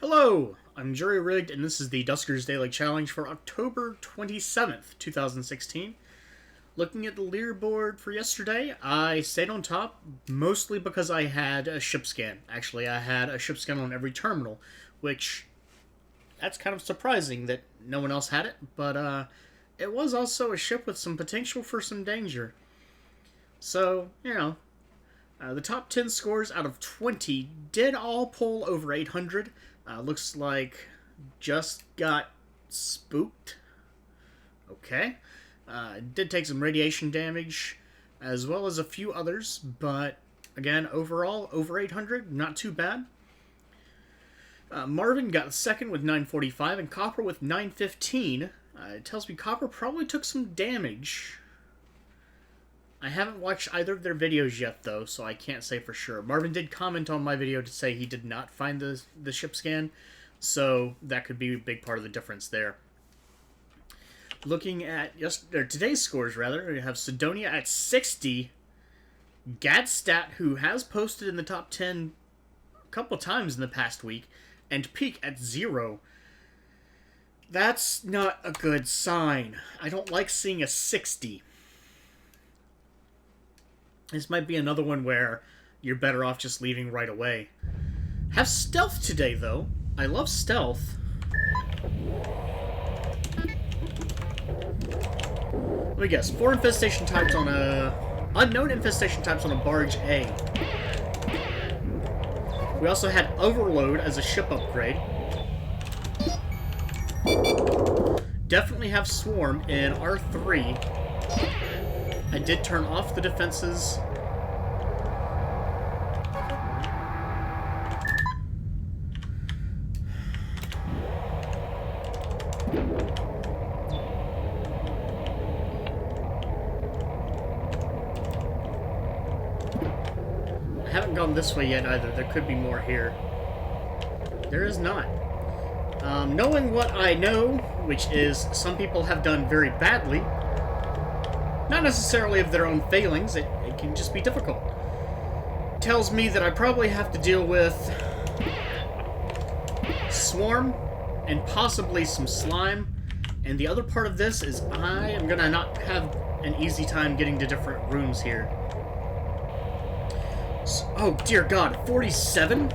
Hello, I'm Jury Rigged, and this is the Duskers Daily Challenge for October 27th, 2016. Looking at the leaderboard for yesterday, I stayed on top mostly because I had a ship scan. Actually, I had a ship scan on every terminal, which that's kind of surprising that no one else had it, but it was also a ship with some potential for some danger. So, the top 10 scores out of 20 did all pull over 800. Looks like just got spooked. Okay. Did take some radiation damage, as well as a few others, but again, overall, over 800, not too bad. Marvin got second with 945, and Copper with 915. It tells me Copper probably took some damage. I haven't watched either of their videos yet, though, so I can't say for sure. Marvin did comment on my video to say he did not find the ship scan, so that could be a big part of the difference there. Looking at today's scores, we have Sidonia at 60, Gadstat, who has posted in the top 10 a couple times in the past week, and Peak at 0. That's not a good sign. I don't like seeing a 60. This might be another one where you're better off just leaving right away. Have stealth today, though. I love stealth. Let me guess. 4 infestation types on unknown infestation types on a barge A. We also had Overload as a ship upgrade. Definitely have Swarm in R3. I did turn off the defenses. I haven't gone this way yet either. There could be more here. There is not. Knowing what I know, which is some people have done very badly, not necessarily of their own failings, it can just be difficult. Tells me that I probably have to deal with Swarm and possibly some Slime. And the other part of this is I am going to not have an easy time getting to different rooms here. So, oh, dear God, 47?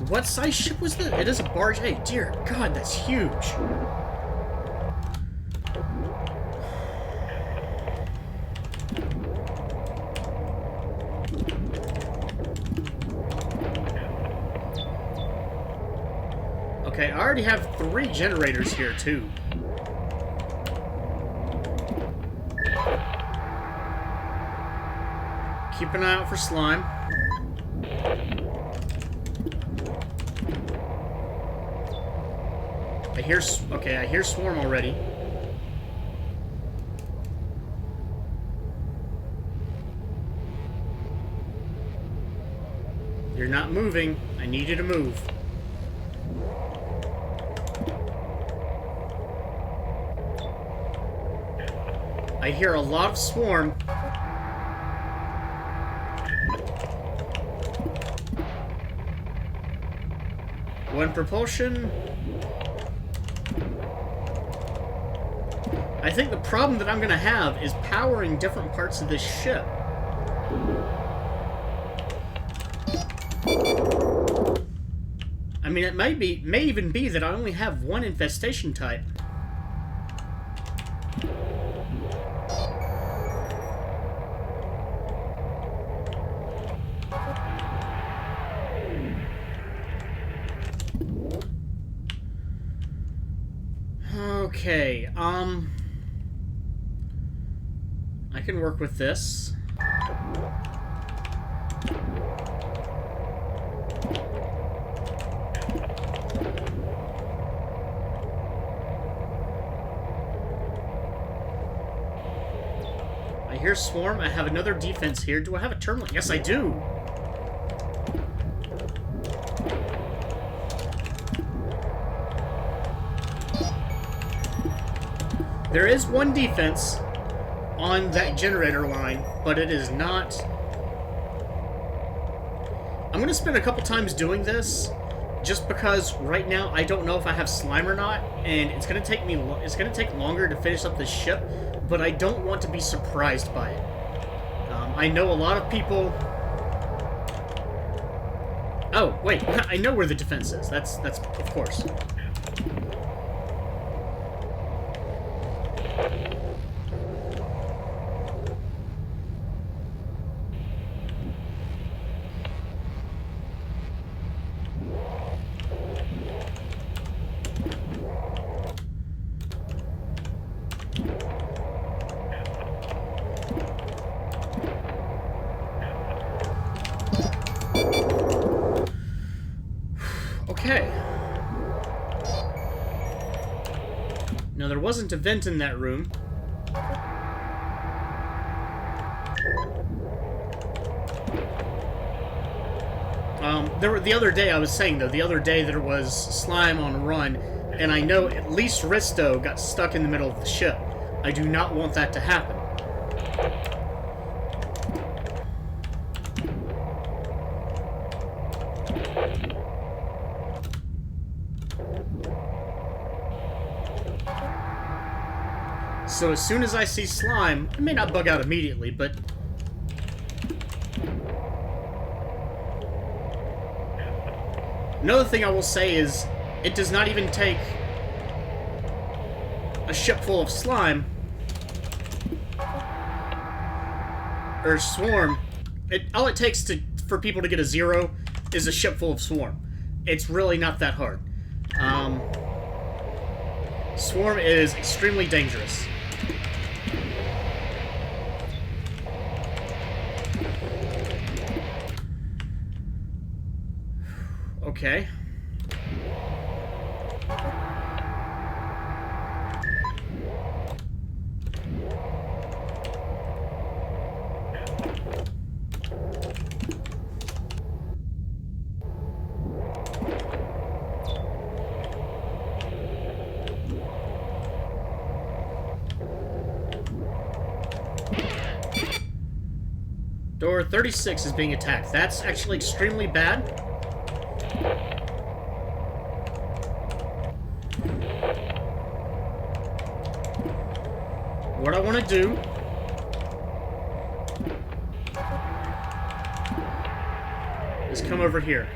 What size ship was this? It is a barge A. Dear God, that's huge. Okay, I already have 3 generators here, too. Keep an eye out for Slime. I hear Swarm already. You're not moving. I need you to move. I hear a lot of Swarm. One propulsion. I think the problem that I'm going to have is powering different parts of this ship. I mean, it may even be that I only have 1 infestation type. Okay, I can work with this. I hear Swarm. I have another defense here. Do I have a terminal? Yes, I do. There is 1 defense on that generator line, but it is not... I'm going to spend a couple times doing this, just because right now I don't know if I have slime or not, and it's gonna take me. It's gonna take longer to finish up this ship, but I don't want to be surprised by it. I know a lot of people. Oh wait, I know where the defense is. That's of course. Okay. Now, there wasn't a vent in that room. The other day, I was saying, though, the other day there was slime on run, and I know at least Risto got stuck in the middle of the ship. I do not want that to happen. So as soon as I see slime, I may not bug out immediately, but... Another thing I will say is, it does not even take a ship full of slime, or swarm. All it takes for people to get a 0 is a ship full of swarm. It's really not that hard. Swarm is extremely dangerous. Okay. Door 36 is being attacked. That's actually extremely bad. What I want to do is come over here.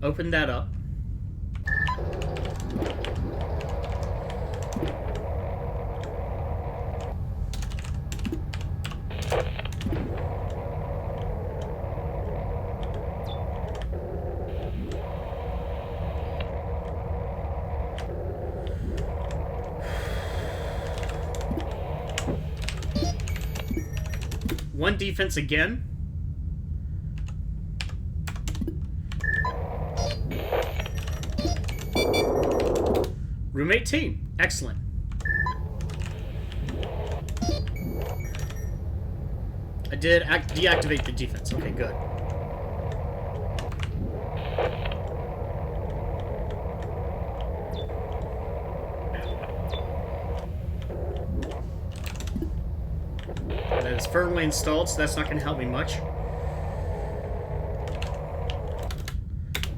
Open that up. One defense again. Room 18. Excellent. I did deactivate the defense. Okay, good. That is firmly installed, so that's not going to help me much.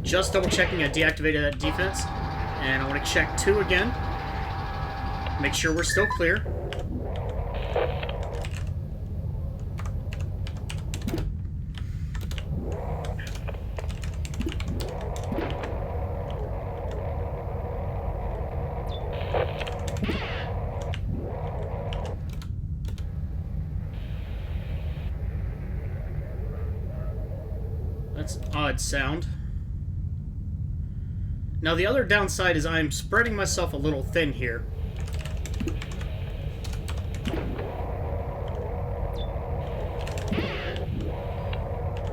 Just double checking I deactivated that defense. And I want to check 2 again. Make sure we're still clear. That's an odd sound. Now, the other downside is I'm spreading myself a little thin here.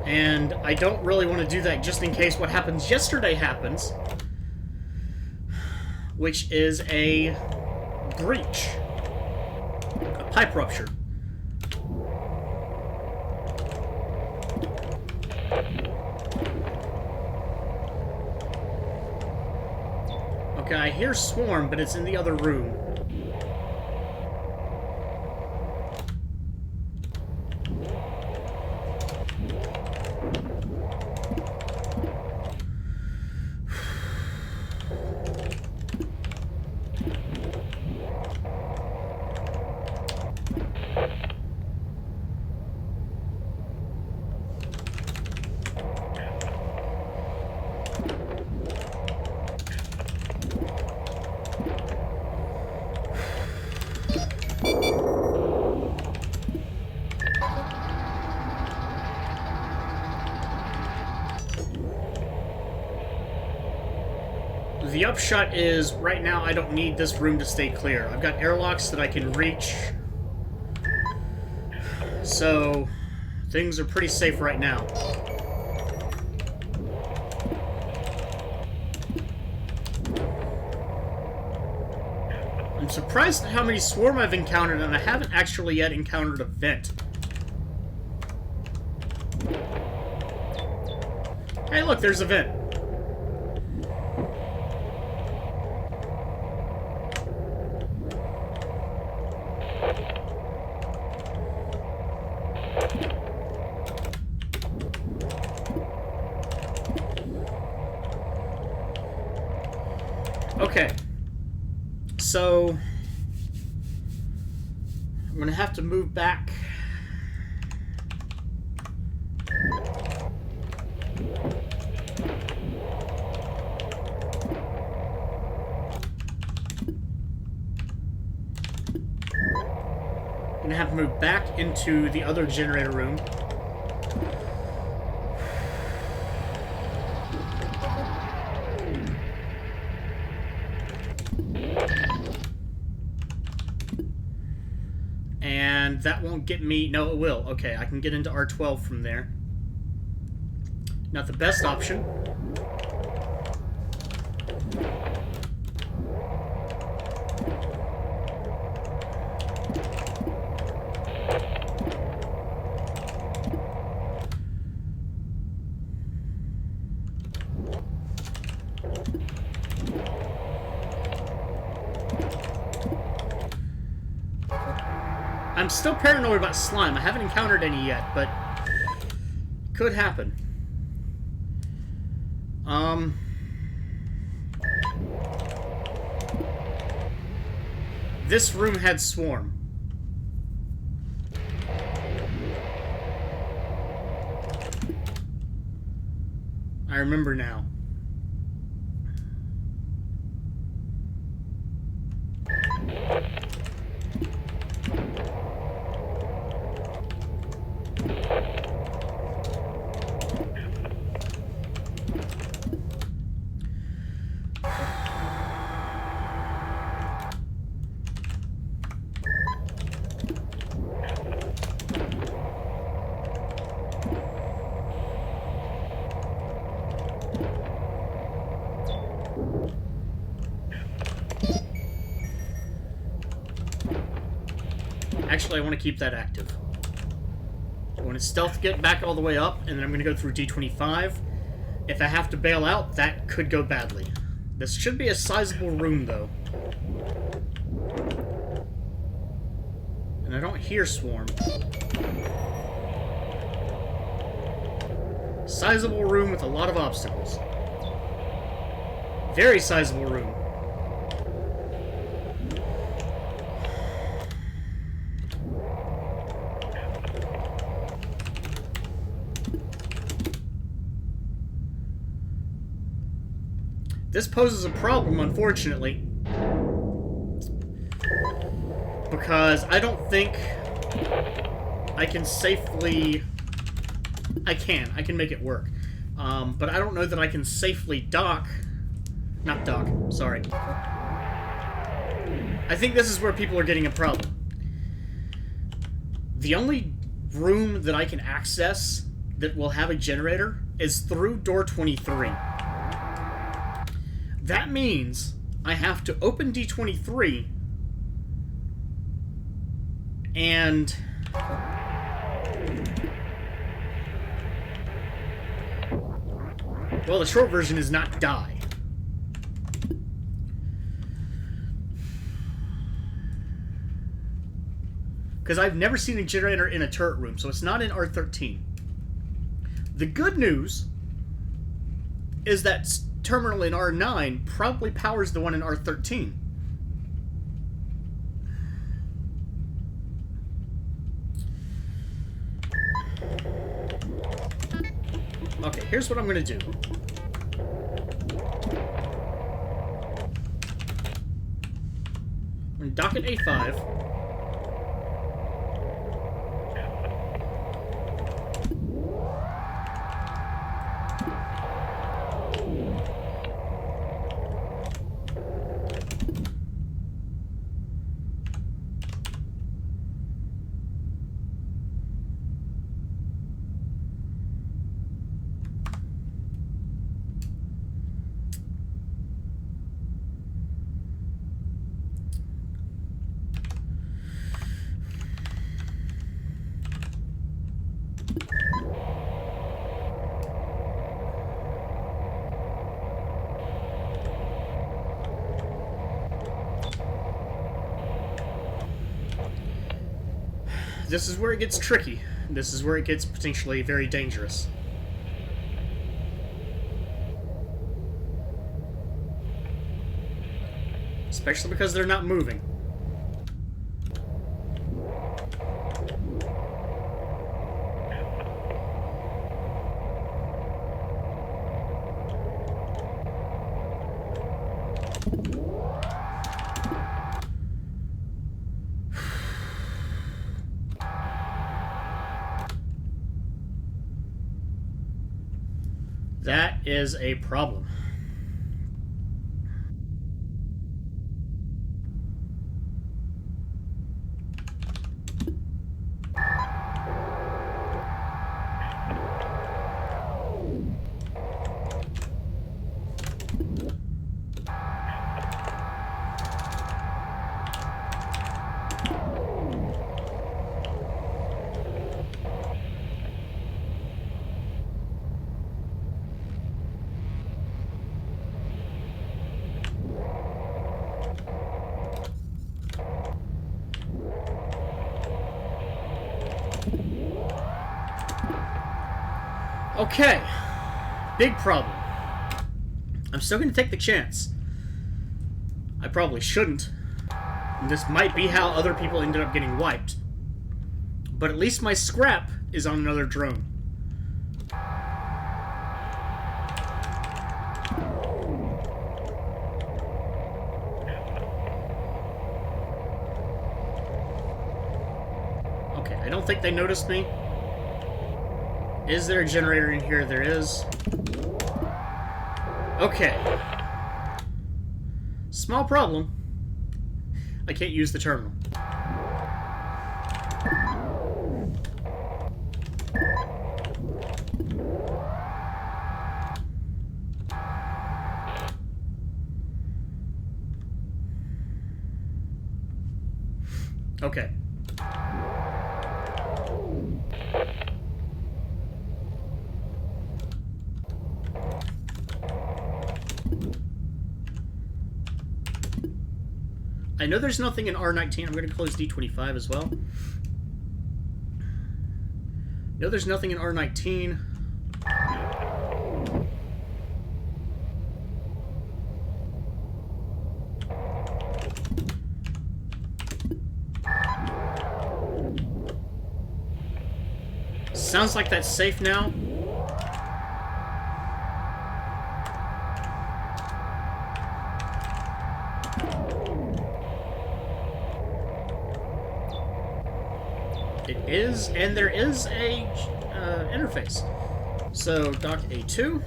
And I don't really want to do that just in case what happened yesterday happens. Which is a breach. A pipe rupture. Okay, I hear Swarm, but it's in the other room. The upshot is, right now, I don't need this room to stay clear. I've got airlocks that I can reach. So, things are pretty safe right now. I'm surprised at how many swarm I've encountered, and I haven't actually yet encountered a vent. Hey, look, there's a vent. Okay. So, I'm going to have to move back. I'm going to have to move back into the other generator room. And that won't get me... No, it will. Okay, I can get into R12 from there. Not the best option. I'm still paranoid about slime. I haven't encountered any yet, but it could happen. This room had swarm. I remember now. Actually, I want to keep that active. I want to stealth get back all the way up, and then I'm going to go through D25. If I have to bail out, that could go badly. This should be a sizable room, though. And I don't hear swarm. Sizable room with a lot of obstacles. Very sizable room. This poses a problem, unfortunately, because I don't think I can safely... I can make it work. But I don't know that I can safely dock... Not dock, sorry. I think this is where people are getting a problem. The only room that I can access that will have a generator is through door 23. That means I have to open D23 and well, the short version is not die. Because I've never seen a generator in a turret room, so it's not in R13. The good news is that terminal in R9 probably powers the one in R13. Okay, here's what I'm going to do. I'm going to dock at A5. this is where it gets tricky. This is where it gets potentially very dangerous. Especially because they're not moving. That is a problem. Okay, big problem. I'm still going to take the chance. I probably shouldn't. This might be how other people ended up getting wiped. But at least my scrap is on another drone. Okay, I don't think they noticed me. Is there a generator in here? There is. Okay. Small problem. I can't use the terminal. Okay. I know there's nothing in R19. I'm going to close D25 as well. No, there's nothing in R19. Sounds like that's safe now. It is, and there is a interface. So, dock A2.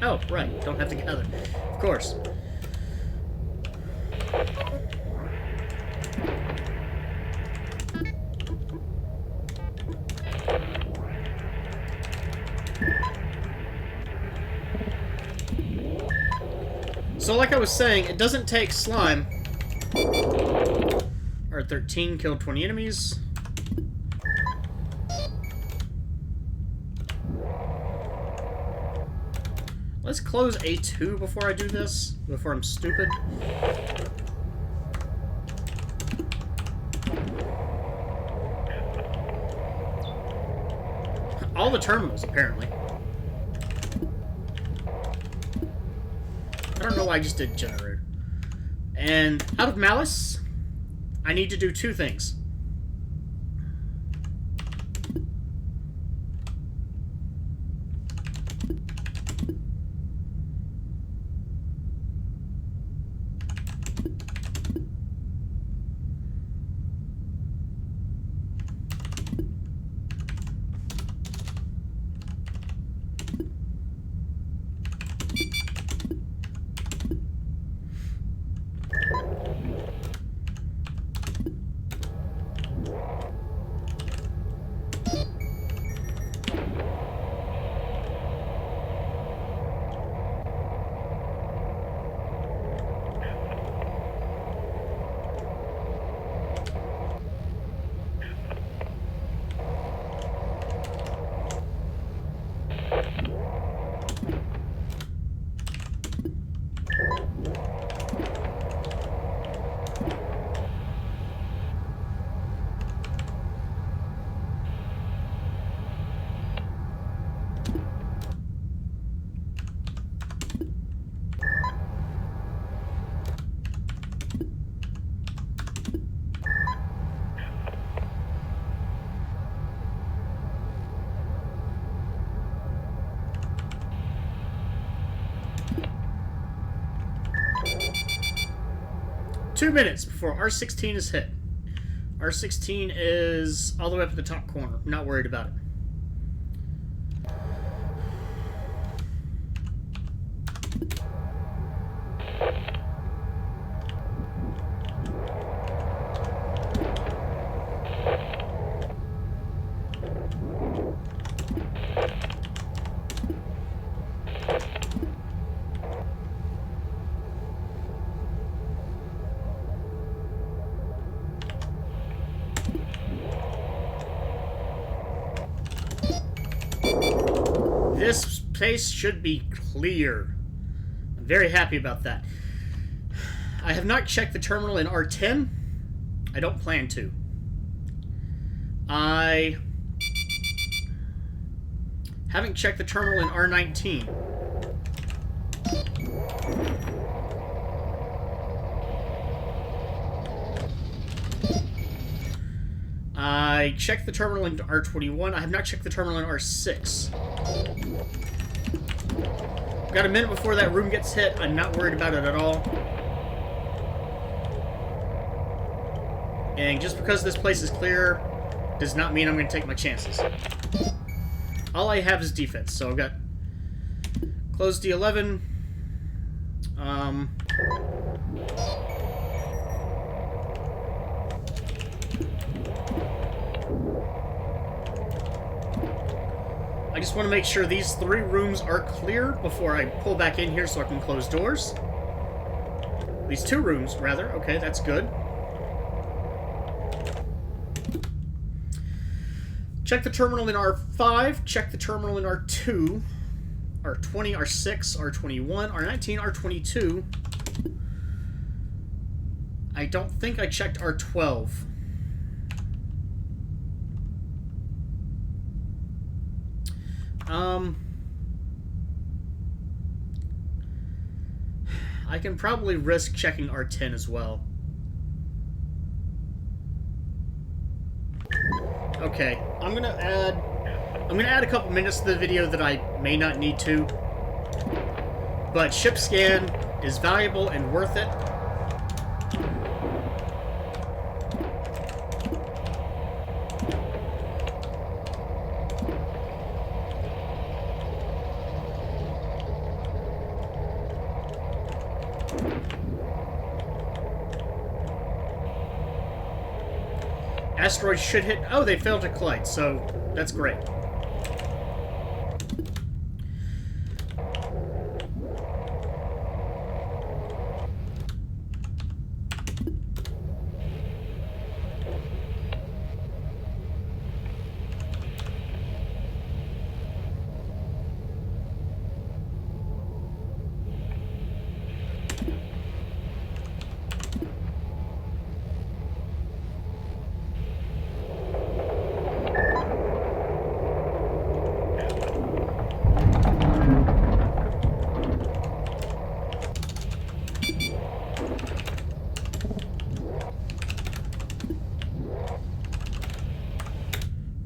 Oh, right. Don't have to gather. Of course. So, like I was saying, it doesn't take slime. R13 killed 20 enemies. Let's close A2 before I do this, before I'm stupid. All the terminals, apparently. I don't know why I just did generator. And out of malice, I need to do two things. 2 minutes before R16 is hit. R16 is all the way up at the top corner. I'm not worried about it. This place should be clear. I'm very happy about that. I have not checked the terminal in R10. I don't plan to. I haven't checked the terminal in R19. I checked the terminal in R21. I have not checked the terminal in R6. Got a minute before that room gets hit. I'm not worried about it at all. And just because this place is clear does not mean I'm going to take my chances. All I have is defense, so I've got closed D11. I just want to make sure these 3 rooms are clear before I pull back in here so I can close doors. These 2 rooms, rather. Okay, that's good. Check the terminal in R5. Check the terminal in R2. R20, R6, R21, R19, R22. I don't think I checked R12. I can probably risk checking R10 as well. Okay, I'm gonna add a couple minutes to the video that I may not need to. But ship scan is valuable and worth it. Asteroids should hit... Oh, they failed to collide, so that's great.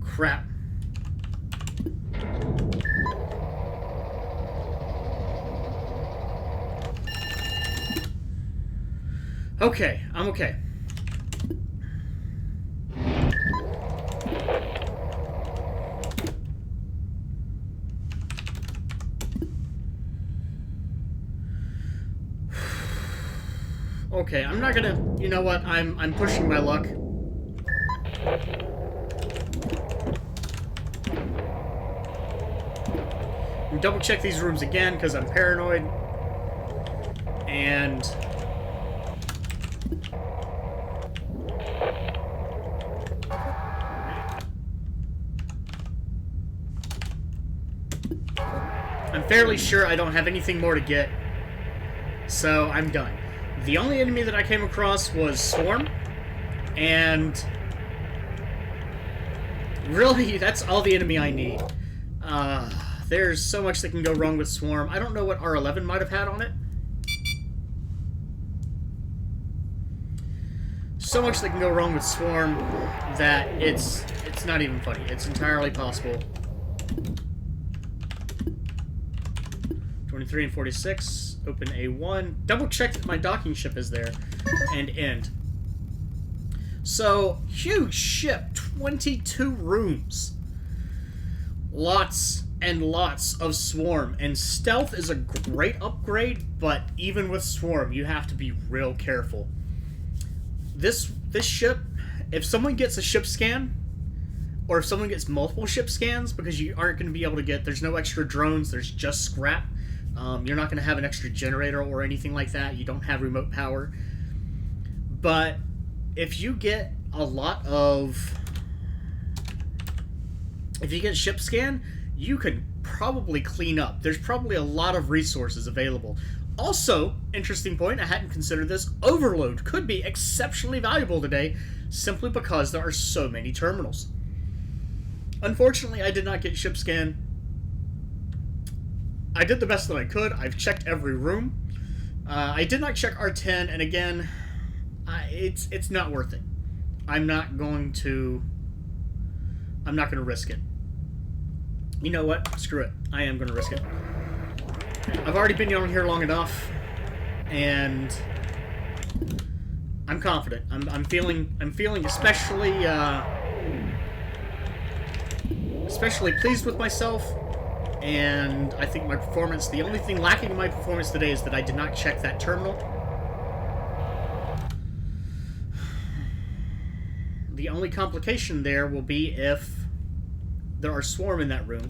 Crap. Okay, I'm okay. Okay, I'm not gonna... You know what? I'm pushing my luck. Double check these rooms again because I'm paranoid. And I'm fairly sure I don't have anything more to get. So I'm done. The only enemy that I came across was Swarm. And really, that's all the enemy I need. There's so much that can go wrong with Swarm. I don't know what R11 might have had on it. So much that can go wrong with Swarm that it's not even funny. It's entirely possible. 23 and 46. Open A1. Double check that my docking ship is there. and end. So, huge ship, 22 rooms. Lots and lots of swarm, and stealth is a great upgrade, but even with swarm, you have to be real careful. This ship, if someone gets a ship scan, or if someone gets multiple ship scans, because you aren't going to be able to get, there's no extra drones, there's just scrap. You're not going to have an extra generator or anything like that. You don't have remote power. But if you get a lot of... If you get ship scan, you can probably clean up. There's probably a lot of resources available. Also, interesting point, I hadn't considered this, overload could be exceptionally valuable today simply because there are so many terminals. Unfortunately, I did not get ship scan. I did the best that I could. I've checked every room. I did not check R10, and again, it's not worth it. I'm not going to risk it. You know what? Screw it. I am going to risk it. I've already been on here long enough, and I'm confident. I'm feeling especially pleased with myself, and I think my performance, the only thing lacking in my performance today is that I did not check that terminal. The only complication there will be if there are swarm in that room.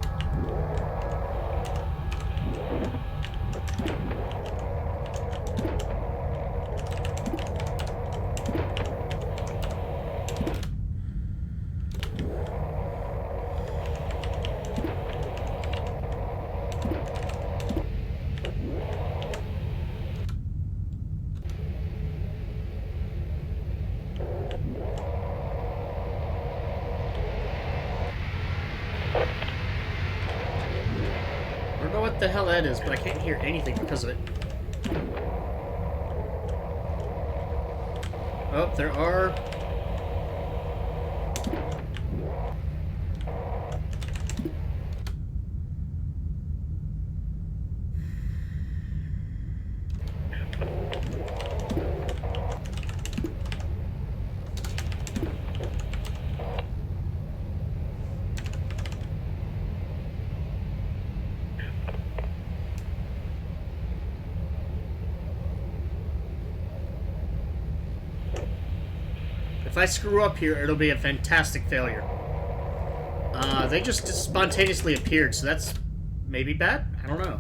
I don't know what the hell that is, but I can't hear anything because of it. Oh, there are... If I screw up here, it'll be a fantastic failure. They just spontaneously appeared, so that's maybe bad? I don't know.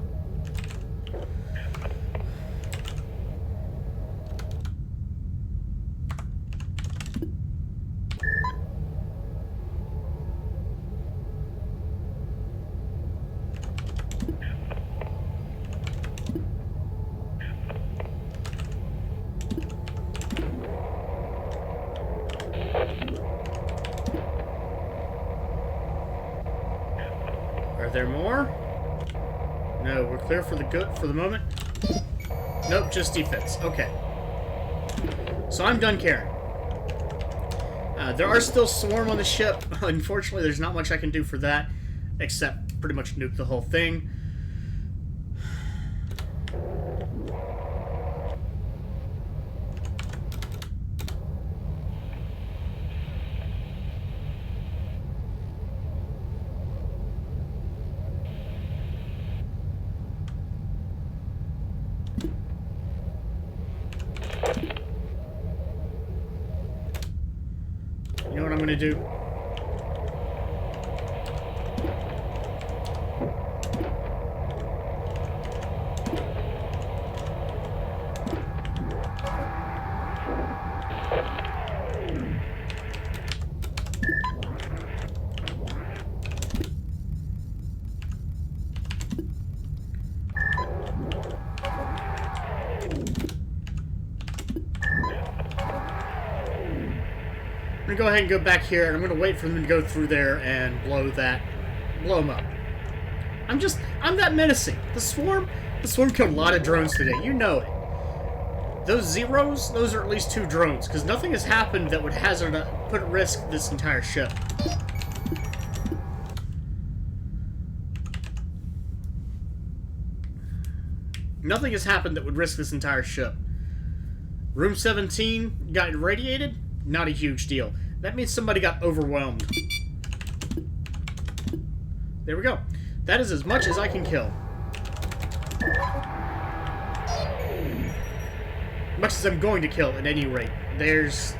Are there more? No, we're clear for the moment. Nope, just defense. Okay. So I'm done caring. There are still swarm on the ship. Unfortunately, there's not much I can do for that, except pretty much nuke the whole thing. You know what I'm going to do? I'm gonna go ahead and go back here, and I'm gonna wait for them to go through there and blow them up. I'm that menacing. The swarm killed a lot of drones today. You know it. Those zeros, those are at least 2 drones, because nothing has happened that would put at risk this entire ship. Nothing has happened that would risk this entire ship. Room 17 got irradiated. Not a huge deal. That means somebody got overwhelmed. There we go. That is as much as I can kill. Much as I'm going to kill at any rate.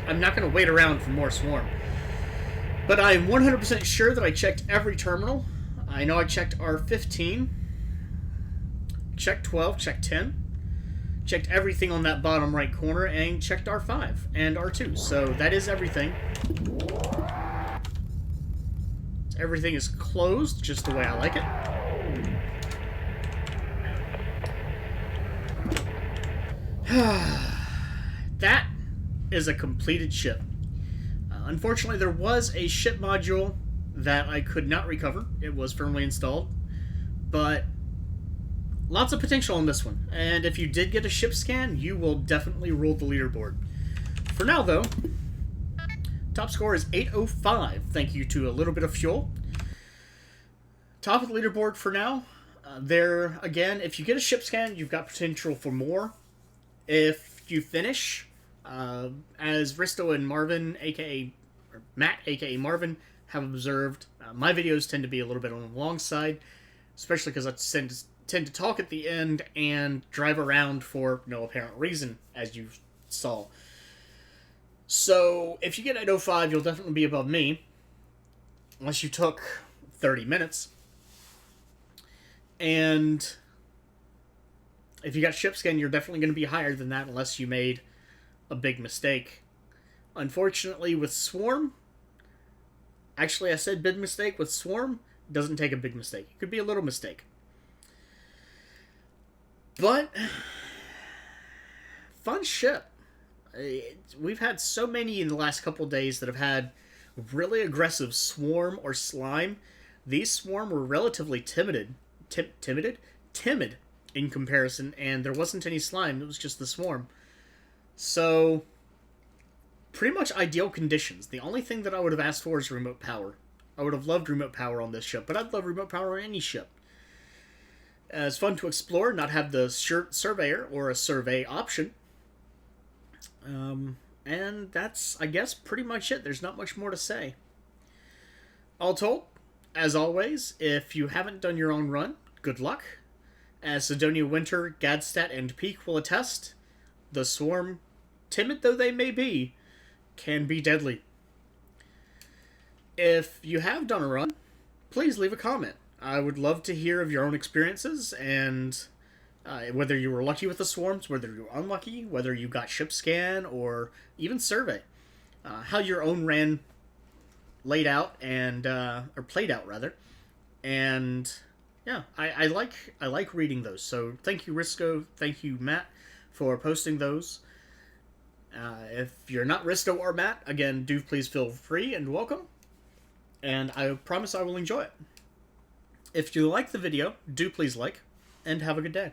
I'm not going to wait around for more swarm. But I'm 100% sure that I checked every terminal. I know I checked R15, checked 12, checked 10, checked everything on that bottom right corner, and checked R5 and R2. So that is everything. Everything is closed just the way I like it. That is a completed ship. Unfortunately, there was a ship module that I could not recover. It was firmly installed. But lots of potential on this one. And if you did get a ship scan, you will definitely rule the leaderboard. For now, though, top score is 805. Thank you to a little bit of fuel. Top of the leaderboard for now. There, again, if you get a ship scan, you've got potential for more. If you finish, as Risto and Marvin, or Matt, aka Marvin, have observed, my videos tend to be a little bit on the long side, especially because I tend to talk at the end and drive around for no apparent reason, as you saw. So, if you get 805, you'll definitely be above me, unless you took 30 minutes. And if you got ship scan, you're definitely going to be higher than that unless you made a big mistake. Unfortunately, with Swarm, actually I said big mistake, with Swarm, it doesn't take a big mistake. It could be a little mistake. But, fun ship. We've had so many in the last couple days that have had really aggressive Swarm or Slime. These Swarm were relatively timid in comparison, and there wasn't any slime, it was just the Swarm. So, pretty much ideal conditions. The only thing that I would have asked for is remote power. I would have loved remote power on this ship, but I'd love remote power on any ship. It's fun to explore, not have the surveyor or a survey option. And that's, I guess, pretty much it. There's not much more to say. All told, as always, if you haven't done your own run, good luck. As Sidonia Winter, Gadstat, and Peak will attest, the Swarm, timid though they may be, can be deadly. If you have done a run, please leave a comment. I would love to hear of your own experiences, and whether you were lucky with the Swarms, whether you were unlucky, whether you got ship scan, or even survey. How your own ran laid out, and or played out, rather. And yeah, I like reading those. So thank you, Risco. Thank you, Matt, for posting those. If you're not Risto or Matt, again, do please feel free and welcome. And I promise I will enjoy it. If you like the video, do please like, and have a good day.